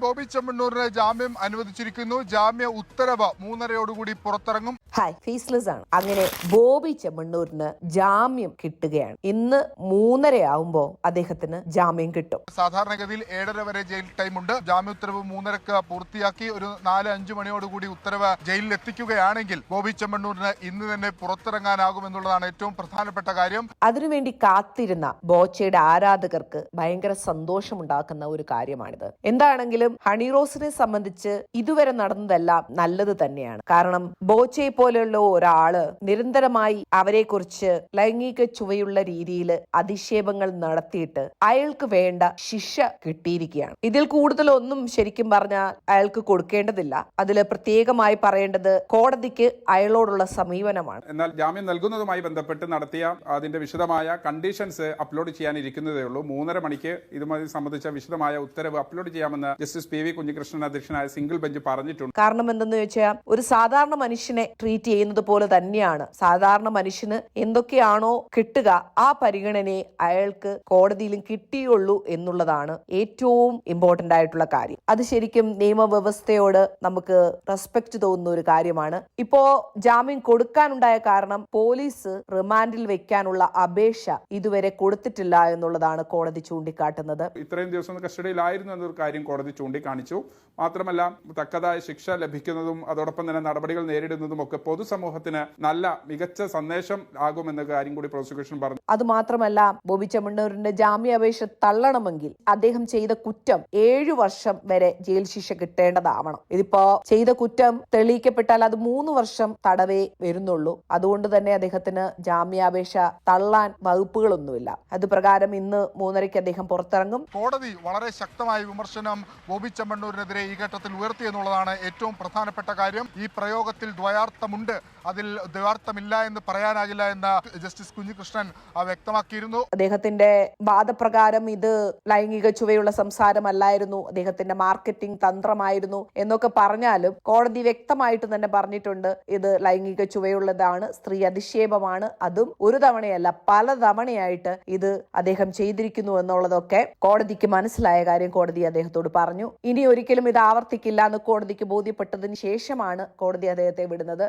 ബോബി ചെമ്മണ്ണൂരിന് ജാമ്യം അനുവദിച്ചിരിക്കുന്നു. ജാമ്യ ഉത്തരവ് 3:30 പുറത്തിറങ്ങും. ഹായ്, ഫേസ്ലെസ് ആണ്. അങ്ങനെ ബോബി ചെമ്മണ്ണൂരിന് ജാമ്യം കിട്ടുകയാണ്. ഇന്ന് 3:30 ആവുമ്പോ അദ്ദേഹത്തിന് ജാമ്യം കിട്ടും. സാധാരണഗതിയിൽ 7:30 വരെ ജയിൽ ടൈം ഉണ്ട്. ജാമ്യ ഉത്തരവ് 3:30 പൂർത്തിയാക്കി ഒരു 4-5 മണിയോടുകൂടി ഉത്തരവ് ജയിലിൽ എത്തിക്കുകയാണെങ്കിൽ ബോബി ചെമ്മണ്ണൂരിന് ഇന്ന് തന്നെ പുറത്തിറങ്ങാനാകുമെന്നുള്ളതാണ് ഏറ്റവും പ്രധാനപ്പെട്ട കാര്യം. അതിനുവേണ്ടി കാത്തിരുന്ന ബോച്ചയുടെ ആരാധകർക്ക് ഭയങ്കര സന്തോഷമുണ്ടാക്കുന്ന ഒരു കാര്യമാണിത്. എന്താണെങ്കിലും ഹണി റോസിനെ സംബന്ധിച്ച് ഇതുവരെ നടന്നതെല്ലാം നല്ലത് തന്നെയാണ്. കാരണം ബോച്ചയെ പോലെയുള്ള ഒരാള് നിരന്തരമായി അവരെ കുറിച്ച് ലൈംഗിക ചുവയുള്ള രീതിയിൽ അധിക്ഷേപങ്ങൾ നടത്തിയിട്ട് അയാൾക്ക് വേണ്ട ശിക്ഷ കിട്ടിയിരിക്കുകയാണ്. ഇതിൽ കൂടുതലൊന്നും ശരിക്കും പറഞ്ഞാൽ അയാൾക്ക് കൊടുക്കേണ്ടതില്ല. അതിൽ പ്രത്യേകമായി പറയേണ്ടത് കോടതിക്ക് അയാളോടുള്ള സമീപനമാണ്. എന്നാൽ ജാമ്യം നൽകുന്നതുമായി ബന്ധപ്പെട്ട് നടത്തിയ അതിന്റെ വിശദമായ കണ്ടീഷൻസ് അപ്ലോഡ് ചെയ്യാനിരിക്കുന്നതേ ഉള്ളൂ. 3:30 മണിക്ക് ഇതുമായി സംബന്ധിച്ച വിശദമായ ഉത്തരവ് അപ്ലോഡ് ചെയ്യാമെന്ന് ജസ്റ്റിസ് പി വി കുഞ്ഞികൃഷ്ണൻ അധ്യക്ഷനായ സിംഗിൾ ബെഞ്ച് പറഞ്ഞിട്ടുണ്ട്. കാരണം എന്തെന്ന് ചോദിച്ചാൽ ഒരു സാധാരണ മനുഷ്യനെ ട്രീറ്റ് ചെയ്യുന്നത് പോലെ തന്നെയാണ് സാധാരണ മനുഷ്യന് എന്തൊക്കെയാണോ കിട്ടുക ആ പരിഗണനയെ അയാൾക്ക് കോടതിയിലും കിട്ടിയുള്ളൂ എന്നുള്ളതാണ് ഏറ്റവും ഇമ്പോർട്ടന്റ് ആയിട്ടുള്ള കാര്യം. അത് ശരിക്കും നിയമവ്യവസ്ഥയോട് നമുക്ക് റെസ്പെക്ട് തോന്നുന്ന ഒരു കാര്യമാണ്. ഇപ്പോ ജാമ്യം കൊടുക്കാനുണ്ടായ കാരണം പോലീസ് റിമാൻഡിൽ വെക്കാനുള്ള അപേക്ഷ ഇതുവരെ കൊടുത്തിട്ടില്ല എന്നുള്ളതാണ് കോടതി ചൂണ്ടിക്കാട്ടുന്നത്. ഇത്രയും ദിവസം കസ്റ്റഡിയിലായിരുന്നു എന്നൊരു കാര്യം കോടതി ചൂണ്ടിക്കാണിച്ചു. മാത്രമല്ല തക്കതായ ശിക്ഷ ലഭിക്കുന്നതും അതോടൊപ്പം തന്നെ നടപടികൾ നേരിടുന്നതും ഒക്കെ പൊതുസമൂഹത്തിന് നല്ല മികച്ച സന്ദേശം ആകുമെന്ന കാര്യം കൂടി പ്രോസിക്യൂഷൻ പറഞ്ഞു. അതുമാത്രമല്ല ബോബി ചെമ്മണ്ണൂരിന്റെ ജാമ്യാപേക്ഷ തള്ളണമെങ്കിൽ അദ്ദേഹം ചെയ്ത കുറ്റം 7 വർഷം വരെ ജയിൽ ശിക്ഷ കിട്ടേണ്ടതാവണം. ഇതിപ്പോ ചെയ്ത കുറ്റം തെളിയിക്കപ്പെട്ടാൽ അത് 3 വർഷം തടവേ വരുന്നുള്ളൂ. അതുകൊണ്ട് തന്നെ അദ്ദേഹത്തിന് ജാമ്യാപേക്ഷ തള്ളാൻ വകുപ്പുകളൊന്നുമില്ല. അത് പ്രകാരം ഇന്ന് 3:30 അദ്ദേഹം പുറത്തിറങ്ങും. കോടതി വളരെ ശക്തമായ വിമർശനം ബോബി ചെമ്മണ്ണൂരിനെതിരെ ഈ ഘട്ടത്തിൽ ഉയർത്തിയെന്നുള്ളതാണ് ഏറ്റവും പ്രധാനപ്പെട്ട കാര്യം. ഈ പ്രയോഗത്തിൽ ദ്വയാർത്ഥമുണ്ട്, അതിൽ ദ്വയാർത്ഥമില്ല എന്ന് പറയാനാകില്ല എന്ന് ജസ്റ്റിസ് കുഞ്ഞികൃഷ്ണൻ വ്യക്തമാക്കിയിരുന്നു. അദ്ദേഹത്തിന്റെ വാദപ്രകാരം ഇത് ലൈംഗിക ചുവയുള്ള സംസാരമല്ലായിരുന്നു, അദ്ദേഹത്തിന്റെ മാർക്കറ്റിംഗ് തന്ത്രമായിരുന്നു എന്നൊക്കെ പറഞ്ഞാലും കോടതി വ്യക്തമായിട്ട് തന്നെ പറഞ്ഞിട്ടുണ്ട് ഇത് ലൈംഗിക ചുവയുള്ളതാണ്, സ്ത്രീ അധിക്ഷേപമാണ്. അതും ഒരു തവണയല്ല പല തവണയായിട്ട് ഇത് അദ്ദേഹം ചെയ്തിരിക്കുന്നു എന്നുള്ളതൊക്കെ കോടതിക്ക് മനസ്സിലായ കാര്യം കോടതി അദ്ദേഹത്തോട് പറഞ്ഞു. ഇനി ഒരിക്കലും ഇത് ആവർത്തിക്കില്ല എന്ന് കോടതിക്ക് ബോധ്യപ്പെട്ടതിന് ശേഷമാണ് കോടതി അദ്ദേഹത്തെ വിടുന്നത്.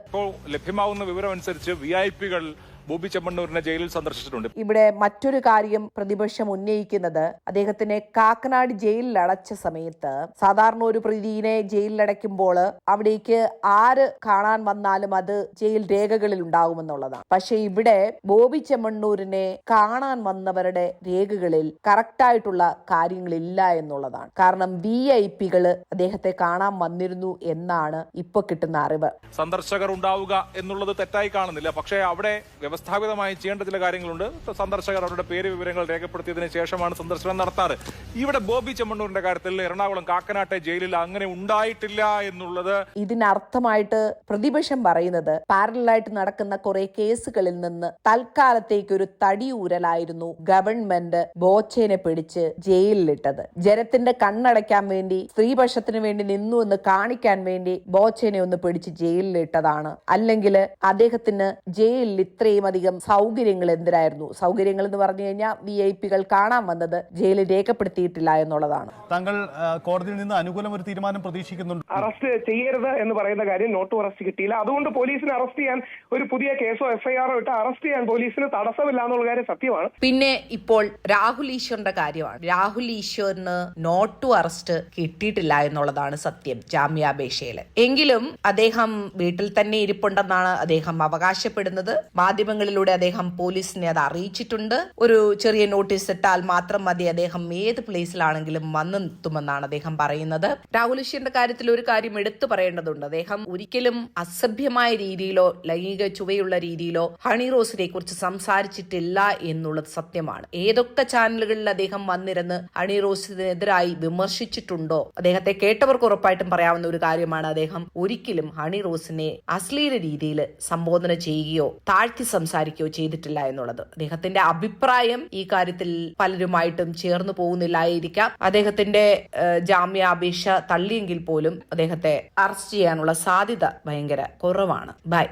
ലഭ്യമാവുന്ന വിവരം അനുസരിച്ച് വിഐപികൾ ബോബി ചെമ്മണ്ണൂരിനെ ജയിലിൽ സന്ദർശിച്ചിട്ടുണ്ട്. ഇവിടെ മറ്റൊരു കാര്യം പ്രതിപക്ഷം ഉന്നയിക്കുന്നത് അദ്ദേഹത്തിനെ കാക്കനാട് ജയിലിൽ അടച്ച സമയത്ത് സാധാരണ ഒരു പ്രതിയെ ജയിലിലടയ്ക്കുമ്പോൾ അവിടേക്ക് ആര് കാണാൻ വന്നാലും അത് ജയിൽ രേഖകളിൽ ഉണ്ടാകുമെന്നുള്ളതാണ്. പക്ഷെ ഇവിടെ ബോബി ചെമ്മണ്ണൂരിനെ കാണാൻ വന്നവരുടെ രേഖകളിൽ കറക്റ്റായിട്ടുള്ള കാര്യങ്ങളില്ല എന്നുള്ളതാണ്. കാരണം വിഐപികള് അദ്ദേഹത്തെ കാണാൻ വന്നിരുന്നു എന്നാണ് ഇപ്പൊ കിട്ടുന്ന അറിവ്. സന്ദർശകർ ഉണ്ടാവുക എന്നുള്ളത് തെറ്റായി കാണുന്നില്ല. പക്ഷേ അവിടെ വ്യവസ്ഥാപിതമായി ചെയ്യേണ്ട ചില കാര്യങ്ങളുണ്ട്. സന്ദർശകർ അവരുടെ പേര് വിവരങ്ങൾ രേഖപ്പെടുത്തിയതിനു ശേഷമാണ് സന്ദർശനം നടത്താറ്. ഇവിടെ ബോബി ചെമ്മണ്ണൂരിന്റെ കാര്യത്തിൽ എറണാകുളം കാക്കനാട്ടെ ജയിലിൽ അങ്ങനെ ഉണ്ടായിട്ടില്ല എന്നുള്ളത് ഇതിനർത്ഥമായിട്ട് പ്രതിപക്ഷം പറയുന്നത് പാരലായിട്ട് നടക്കുന്ന കുറെ കേസുകളിൽ നിന്ന് തൽക്കാലത്തേക്ക് ഒരു തടിയൂരലായിരുന്നു ഗവൺമെന്റ് ബോച്ചേനെ പിടിച്ച് ജയിലിലിട്ടത്. ജനത്തിന്റെ കണ്ണടയ്ക്കാൻ വേണ്ടി സ്ത്രീപക്ഷത്തിന് വേണ്ടി നിന്നു എന്ന് കാണിക്കാൻ വേണ്ടി ബോച്ചേനെ ഒന്ന് പിടിച്ച് ജയിലിലിട്ടതാണ്. അല്ലെങ്കിൽ അദ്ദേഹത്തിന് ജയിലിൽ ഇത്രയും അധികം സൗകര്യങ്ങൾ എന്തിനായിരുന്നു? സൗകര്യങ്ങൾ എന്ന് പറഞ്ഞു കഴിഞ്ഞാൽ വിഐപികൾ കാണാൻ വന്നത് ജയിലിൽ രേഖപ്പെടുത്തിയിട്ടില്ല എന്നുള്ളതാണ്. താങ്കൾ കോടതിയിൽ നിന്ന് അനുകൂലം ഒരു തീരുമാനം പ്രതീക്ഷിക്കുന്നുണ്ട്. അറസ്റ്റ് ചെയ്യരുത് എന്ന് പറയുന്ന കാര്യം നോട്ട് അറസ്റ്റ് കിട്ടിയില്ല. അതുകൊണ്ട് പോലീസിന് അറസ്റ്റ് ചെയ്യാൻ ഒരു പുതിയ കേസോ എഫ്ഐആറോ ഇട്ട് അറസ്റ്റ് ചെയ്യാൻ പോലീസിന് തടസ്സമില്ല എന്നുള്ള കാര്യം സത്യമാണ്. പിന്നെ ഇപ്പോൾ രാഹുൽ ഈശ്വറിന്റെ കാര്യമാണ്. രാഹുൽ ഈശ്വറിന് നോട്ട് ടു അറസ്റ്റ് കിട്ടിയിട്ടില്ല എന്നുള്ളതാണ് സത്യം ജാമ്യാപേക്ഷയില്. എങ്കിലും അദ്ദേഹം വീട്ടിൽ തന്നെ ഇരിപ്പുണ്ടെന്നാണ് അദ്ദേഹം അവകാശപ്പെടുന്നത്. മാധ്യമങ്ങളിലൂടെ അദ്ദേഹം പോലീസിനെ അത് അറിയിച്ചിട്ടുണ്ട്. ഒരു ചെറിയ നോട്ടീസ് ഇട്ടാൽ മാത്രം മതി, അദ്ദേഹം ഏത് പ്ലേസിലാണെങ്കിലും വന്നെത്തുമെന്നാണ് അദ്ദേഹം പറയുന്നത്. രാഹുൽ ഈശ്വറിന്റെ കാര്യത്തിൽ ഒരു കാര്യം എടുത്തു പറയേണ്ടതുണ്ട്. അദ്ദേഹം ഒരിക്കലും അസഭ്യമായ രീതിയിലോ ലൈംഗിക ചുവയുള്ള രീതിയിലോ ഹണി റോസിനെ കുറിച്ച് സംസാരിച്ചിട്ടില്ല എന്നുള്ളത് സത്യമാണ്. ഏതൊക്കെ ചാനലുകളിൽ അദ്ദേഹം വന്നിരുന്ന് ഹണി റോസിനെതിരായി വിമർശിച്ചിട്ടുണ്ടോ അദ്ദേഹത്തെ കേട്ടവർക്ക് ഉറപ്പായിട്ടും പറയാവുന്ന ഒരു കാര്യമാണ് അദ്ദേഹം ഒരിക്കലും ഹണി റോസിനെ അശ്ലീല രീതിയിൽ സംബോധന ചെയ്യുകയോ താഴ്ത്തി സംസാരിക്കുകയോ ചെയ്തിട്ടില്ല എന്നുള്ളത്. അദ്ദേഹത്തിന്റെ അഭിപ്രായം ഈ കാര്യത്തിൽ പലരുമായിട്ടും ചേർന്ന് പോകുന്നില്ലായിരിക്കാം. അദ്ദേഹത്തിന്റെ ജാമ്യാപേക്ഷ തള്ളിയെങ്കിൽ പോലും അദ്ദേഹത്തെ അറസ്റ്റ് ചെയ്യാനുള്ള സാധ്യത ഭയങ്കര കുറവാണ്. ബൈ.